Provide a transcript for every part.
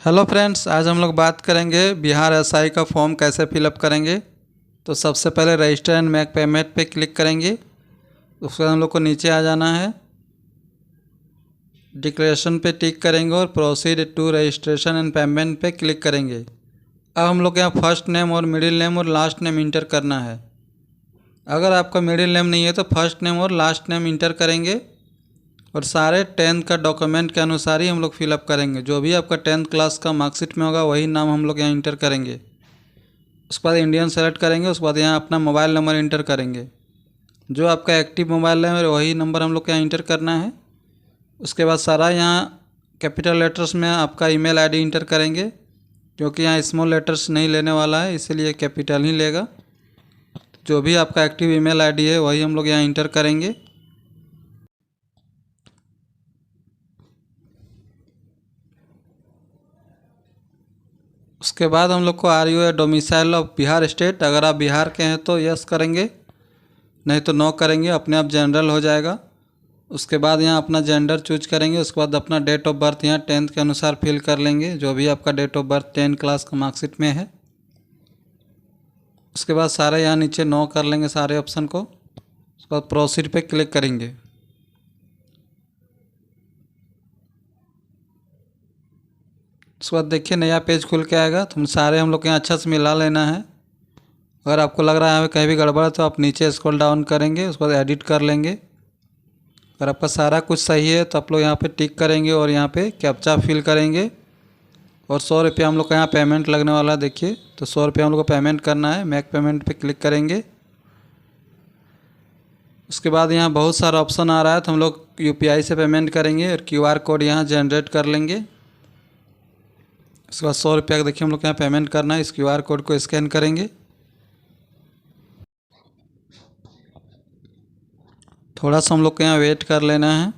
Hello friends, आज हम लोग बात करेंगे बिहार एसआई का फॉर्म कैसे फिलअप करेंगे। तो सबसे पहले रजिस्टर एंड मेक पेमेंट पे क्लिक करेंगे। उसके बाद हम लोग को नीचे आ जाना है, डिक्लेरेशन पे टिक करेंगे और proceed to registration and payment पे क्लिक करेंगे। अब हम लोग यहाँ फर्स्ट नेम और मिडिल नेम और लास्ट नेम इंटर करना है। अगर आपका मिडिल नेम नहीं है तो फर्स्ट नेम और लास्ट नेम इंटर करेंगे और सारे 10th का डॉक्यूमेंट के अनुसार ही हम लोग फिलअप करेंगे। जो भी आपका 10th क्लास का मार्कशीट में होगा वही नाम हम लोग यहाँ इंटर करेंगे। उसके बाद इंडियन सेलेक्ट करेंगे। उसके बाद यहाँ अपना मोबाइल नंबर इंटर करेंगे। जो आपका एक्टिव मोबाइल नंबर वही नंबर हम लोग को यहाँ इंटर करना है। उसके बाद सारा यहाँ कैपिटल लेटर्स में आपका ईमेल आईडी इंटर करेंगे, क्योंकि यहाँ स्मॉल लेटर्स नहीं लेने वाला है, इसीलिए कैपिटल ही लेगा। जो भी आपका एक्टिव ईमेल आईडी है वही हम लोग यहाँ इंटर करेंगे। उसके बाद हम लोग को are you a domicile of Bihar state, अगर आप बिहार के हैं तो यस करेंगे, नहीं तो नो करेंगे, अपने आप जनरल हो जाएगा। उसके बाद यहाँ अपना जेंडर चूज करेंगे। उसके बाद अपना डेट ऑफ बर्थ यहाँ 10th के अनुसार फिल कर लेंगे, जो भी आपका डेट ऑफ बर्थ 10 क्लास का मार्कशीट में है। उसके बाद सारे यहाँ नीचे नो कर लेंगे सारे ऑप्शन को। उसके बाद प्रोसीड पे क्लिक करेंगे। उसके बाद देखिए नया पेज खुल के आएगा। तो सारे हम लोग के यहाँ अच्छा से मिला लेना है। अगर आपको लग रहा है कहीं भी गड़बड़ है तो आप नीचे स्क्रॉल डाउन करेंगे, उसके बाद एडिट कर लेंगे। अगर आपका सारा कुछ सही है तो आप लोग यहाँ पे टिक करेंगे और यहाँ पे कैप्चा फिल करेंगे। और 100 रुपया हम लोग का यहाँ पेमेंट लगने वाला है। देखिए, तो 100 रुपया हम लोग को पेमेंट करना है। मेक पेमेंट पे क्लिक करेंगे। उसके बाद यहाँ बहुत सारा ऑप्शन आ रहा है, तो हम लोग यूपीआई से पेमेंट करेंगे और क्यूआर कोड यहाँ जनरेट कर लेंगे। उसके बाद 100 रुपया का देखिए हम लोग यहाँ पेमेंट करना है। इस क्यूआर कोड को स्कैन करेंगे। थोड़ा सा हम लोग को यहाँ वेट कर लेना है।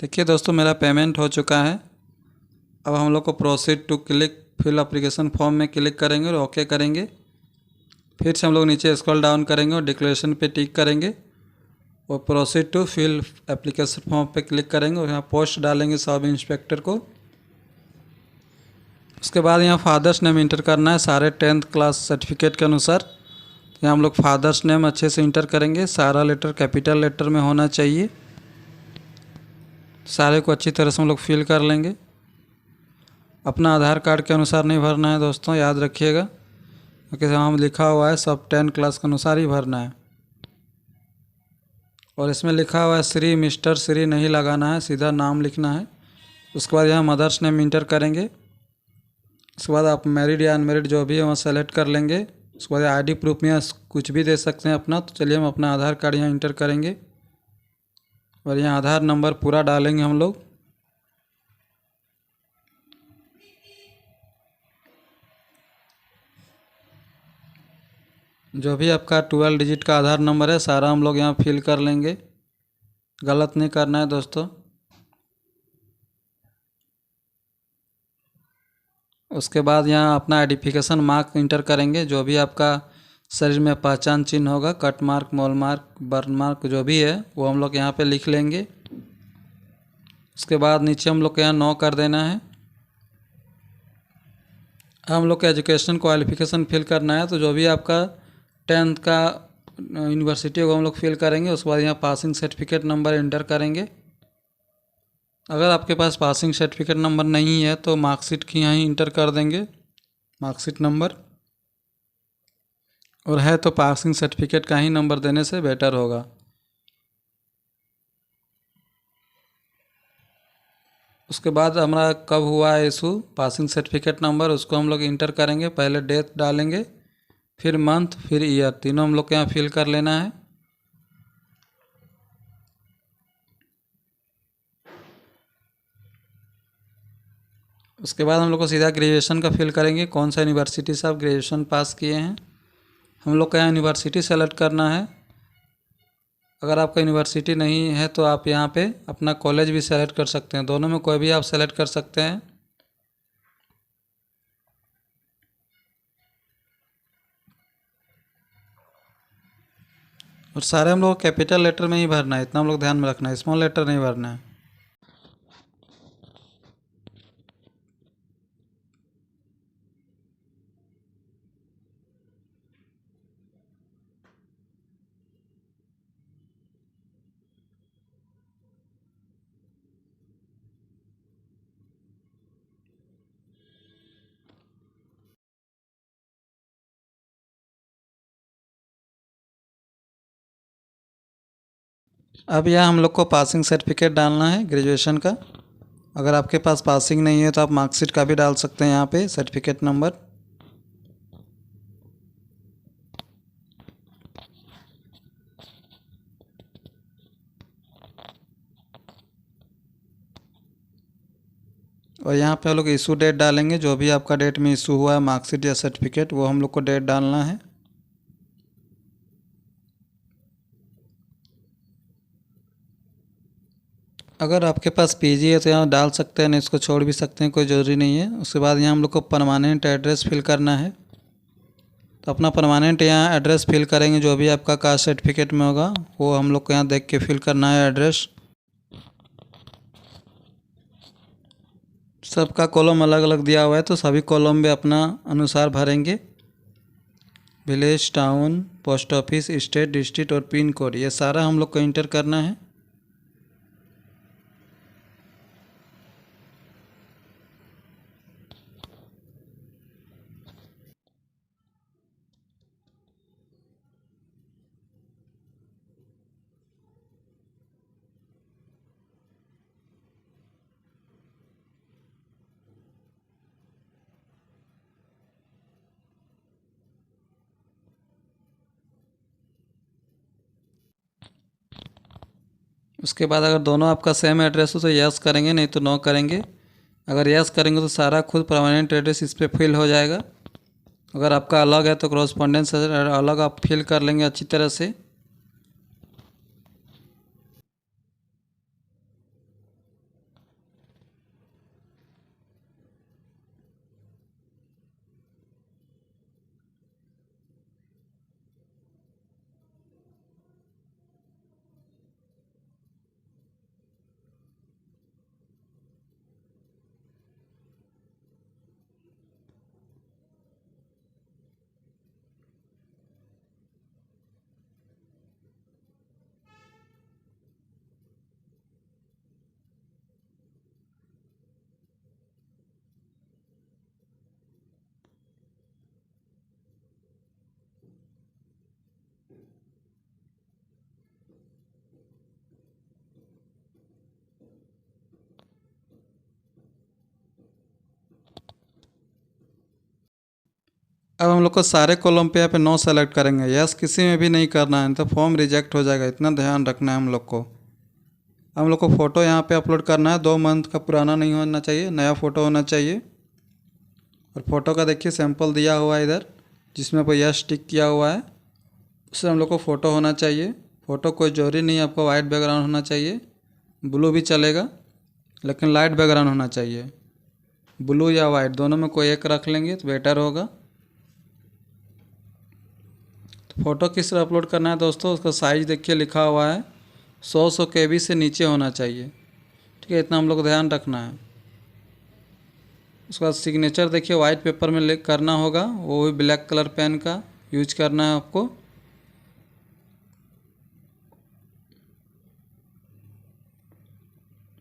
देखिए दोस्तों, मेरा पेमेंट हो चुका है। अब हम लोग को proceed to click fill application form में क्लिक करेंगे और ओके करेंगे। फिर से हम लोग नीचे स्क्रॉल डाउन करेंगे और डिक्लेरेशन पे टिक करेंगे और proceed to fill application form पे क्लिक करेंगे और यहाँ पोस्ट डालेंगे सब इंस्पेक्टर को। उसके बाद यहाँ फादर्स नेम इंटर करना है सारे 10th क्लास सर्टिफिकेट के अनुसार। यहाँ हम लोग फादर्स नेम अच्छे से इंटर करेंगे। सारा लेटर कैपिटल लेटर में होना चाहिए। सारे को अच्छी तरह से हम लोग फिल कर लेंगे। अपना आधार कार्ड के अनुसार नहीं भरना है दोस्तों, याद रखिएगा, क्योंकि वहाँ लिखा हुआ है सब 10 क्लास के अनुसार ही भरना है। और इसमें लिखा हुआ है श्री मिस्टर श्री नहीं लगाना है, सीधा नाम लिखना है। उसके बाद यहाँ मदर्स नेम इंटर करेंगे। उसके बाद आप मैरिड या अनमेरिड जो भी है वहाँ सेलेक्ट कर लेंगे। उसके बाद आईडी प्रूफ में कुछ भी दे सकते हैं अपना। तो चलिए हम अपना आधार कार्ड यहाँ इंटर करेंगे और यहाँ आधार नंबर पूरा डालेंगे हम लोग। जो भी आपका 12 डिजिट का आधार नंबर है सारा हम लोग यहाँ फिल कर लेंगे, गलत नहीं करना है दोस्तों। उसके बाद यहाँ अपना आइडेंटिफिकेशन मार्क इंटर करेंगे। जो भी आपका शरीर में पहचान चिन्ह होगा, कट मार्क, मोल मार्क, बर्न मार्क जो भी है वो हम लोग यहाँ पे लिख लेंगे। उसके बाद नीचे हम लोग को यहाँ नो कर देना है। हम लोग का एजुकेशन क्वालिफिकेशन फिल करना है। तो जो भी आपका 10th का यूनिवर्सिटी होगा हम लोग फिल करेंगे। उसके बाद यहाँ पासिंग सर्टिफिकेट नंबर इंटर करेंगे। अगर आपके पास पासिंग सर्टिफिकेट नंबर नहीं है तो मार्कशीट की यहाँ इंटर कर देंगे, मार्कशीट नंबर, और है तो पासिंग सर्टिफिकेट का ही नंबर देने से बेटर होगा। उसके बाद हमारा कब हुआ है इशू पासिंग सर्टिफिकेट नंबर, उसको हम लोग इंटर करेंगे। पहले डेट डालेंगे, फिर मंथ, फिर ईयर, तीनों हम लोग को यहाँ फिल कर लेना है। उसके बाद हम लोग को सीधा ग्रेजुएशन का फिल करेंगे, कौन सा यूनिवर्सिटी से आप ग्रेजुएशन पास किए हैं। हम लोग का यहाँ यूनिवर्सिटी सेलेक्ट करना है। अगर आपका यूनिवर्सिटी नहीं है तो आप यहाँ पे अपना कॉलेज भी सेलेक्ट कर सकते हैं, दोनों में कोई भी आप सेलेक्ट कर सकते हैं। और सारे हम लोग कैपिटल लेटर में ही भरना है, इतना हम लोग ध्यान में रखना है, स्मॉल लेटर नहीं भरना है। अब यहाँ हम लोग को पासिंग सर्टिफिकेट डालना है ग्रेजुएशन का। अगर आपके पास पासिंग नहीं है तो आप मार्कशीट का भी डाल सकते हैं यहाँ पे, सर्टिफिकेट नंबर। और यहाँ पे हम लोग इशू डेट डालेंगे, जो भी आपका डेट में इशू हुआ है मार्कशीट या सर्टिफिकेट, वो हम लोग को डेट डालना है। अगर आपके पास पीजी है तो यहाँ डाल सकते हैं, नहीं इसको छोड़ भी सकते हैं, कोई ज़रूरी नहीं है। उसके बाद यहाँ हम लोग को परमानेंट एड्रेस फिल करना है। तो अपना परमानेंट यहाँ एड्रेस फिल करेंगे, जो भी आपका कास्ट सर्टिफिकेट में होगा वो हम लोग को यहाँ देख के फिल करना है एड्रेस। सबका कॉलम अलग अलग दिया हुआ है तो सभी कॉलम में अपना अनुसार भरेंगे। Village, town, post office, state, district और पिन कोड, ये सारा हम लोग को इंटर करना है। उसके बाद अगर दोनों आपका सेम एड्रेस हो तो यस करेंगे, नहीं तो नो करेंगे। अगर यस करेंगे तो सारा खुद परमानेंट एड्रेस इस पर फिल हो जाएगा। अगर आपका अलग है तो कॉरस्पॉन्डेंस अलग आप फिल कर लेंगे अच्छी तरह से। अब हम लोग को सारे कॉलम पे यहाँ पे नो सेलेक्ट करेंगे, यस किसी में भी नहीं करना है, तो फॉर्म रिजेक्ट हो जाएगा, इतना ध्यान रखना है हम लोग को। हम लोग को फ़ोटो यहाँ पे अपलोड करना है, 2 मंथ का पुराना नहीं होना चाहिए, नया फ़ोटो होना चाहिए। और फ़ोटो का देखिए सैंपल दिया हुआ है इधर, जिसमें कोई यस टिक किया हुआ है, उससे हम लोग को फ़ोटो होना चाहिए। फ़ोटो कोई जरूरी नहीं है आपको वाइट बैकग्राउंड होना चाहिए, ब्लू भी चलेगा लेकिन लाइट बैकग्राउंड होना चाहिए। ब्लू या वाइट दोनों में कोई एक रख लेंगे तो बेटर होगा। फ़ोटो किस तरह अपलोड करना है दोस्तों, उसका साइज़ देखिए लिखा हुआ है 100 KB से नीचे होना चाहिए, ठीक है, इतना हम लोग को ध्यान रखना है। उसके बाद सिग्नेचर देखिए वाइट पेपर में लिख करना होगा, वो भी ब्लैक कलर पेन का यूज करना है आपको।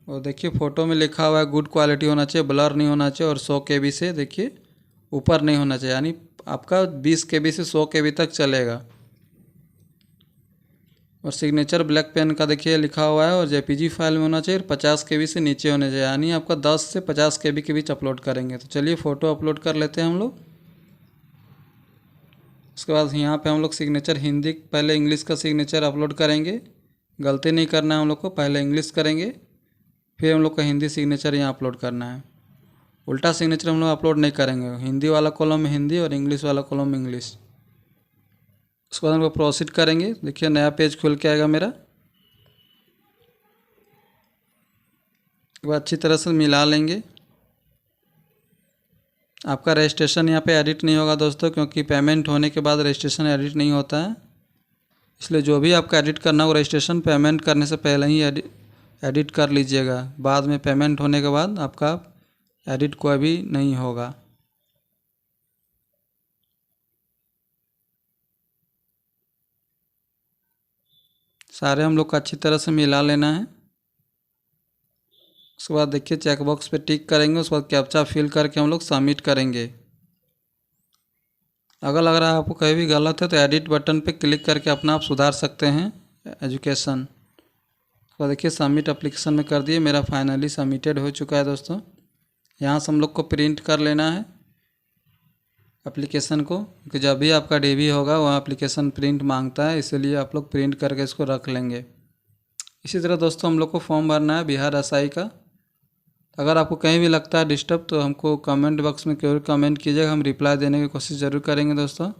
और देखिए फ़ोटो में लिखा हुआ है गुड क्वालिटी होना चाहिए, ब्लर नहीं होना चाहिए, और 100 KB से देखिए ऊपर नहीं होना चाहिए, यानी आपका 20 KB से 100 KB तक चलेगा। और सिग्नेचर ब्लैक पेन का देखिए लिखा हुआ है, और JPG फाइल में होना चाहिए, और 50 KB से नीचे होने चाहिए, यानी आपका 10 से 50 KB के बीच अपलोड करेंगे। तो चलिए फ़ोटो अपलोड कर लेते हैं हम लोग। उसके बाद यहाँ पे हम लोग सिग्नेचर हिंदी, पहले इंग्लिश का सिग्नेचर अपलोड करेंगे, गलती नहीं करना है हम लोग को, पहले इंग्लिश करेंगे फिर हम लोग का हिंदी सिग्नेचर यहाँ अपलोड करना है। उल्टा सिग्नेचर हम लोग अपलोड नहीं करेंगे, हिंदी वाला कॉलम में हिंदी और इंग्लिश वाला कॉलम में इंग्लिश। उसके बाद हम लोग प्रोसीड करेंगे, देखिए नया पेज खुल के आएगा मेरा। उसके बाद अच्छी तरह से मिला लेंगे। आपका रजिस्ट्रेशन यहाँ पे एडिट नहीं होगा दोस्तों, क्योंकि पेमेंट होने के बाद रजिस्ट्रेशन एडिट नहीं होता है। इसलिए जो भी आपका एडिट करना हो रजिस्ट्रेशन पेमेंट करने से पहले ही एडिट कर लीजिएगा। बाद में पेमेंट होने के बाद आपका एडिट कोई भी नहीं होगा। सारे हम लोग को अच्छी तरह से मिला लेना है। उसके बाद देखिए चेक बॉक्स पे टिक करेंगे, उसके बाद कैप्चा फिल करके हम लोग सबमिट करेंगे। अगर लग रहा है आपको कहीं भी गलत है तो एडिट बटन पे क्लिक करके अपना आप सुधार सकते हैं एजुकेशन। तो देखिए सबमिट एप्लीकेशन में कर दिए, मेरा फाइनली सबमिटेड हो चुका है दोस्तों। यहाँ से हम लोग को प्रिंट कर लेना है एप्लीकेशन को, क्योंकि जब भी आपका डीवी होगा वहाँ एप्लीकेशन प्रिंट मांगता है, इसलिए आप लोग प्रिंट करके इसको रख लेंगे। इसी तरह दोस्तों हम लोग को फॉर्म भरना है बिहार एसआई का। अगर आपको कहीं भी लगता है डिस्टर्ब तो हमको कमेंट बॉक्स में जरूर कमेंट कीजिएगा, हम रिप्लाई देने की कोशिश ज़रूर करेंगे दोस्तों।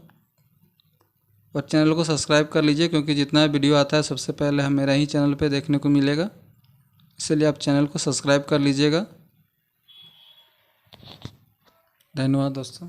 और चैनल को सब्सक्राइब कर लीजिए, क्योंकि जितना वीडियो आता है सबसे पहले हम मेरा ही चैनल पे देखने को मिलेगा, इसलिए आप चैनल को सब्सक्राइब कर लीजिएगा। धन्यवाद दोस्तों।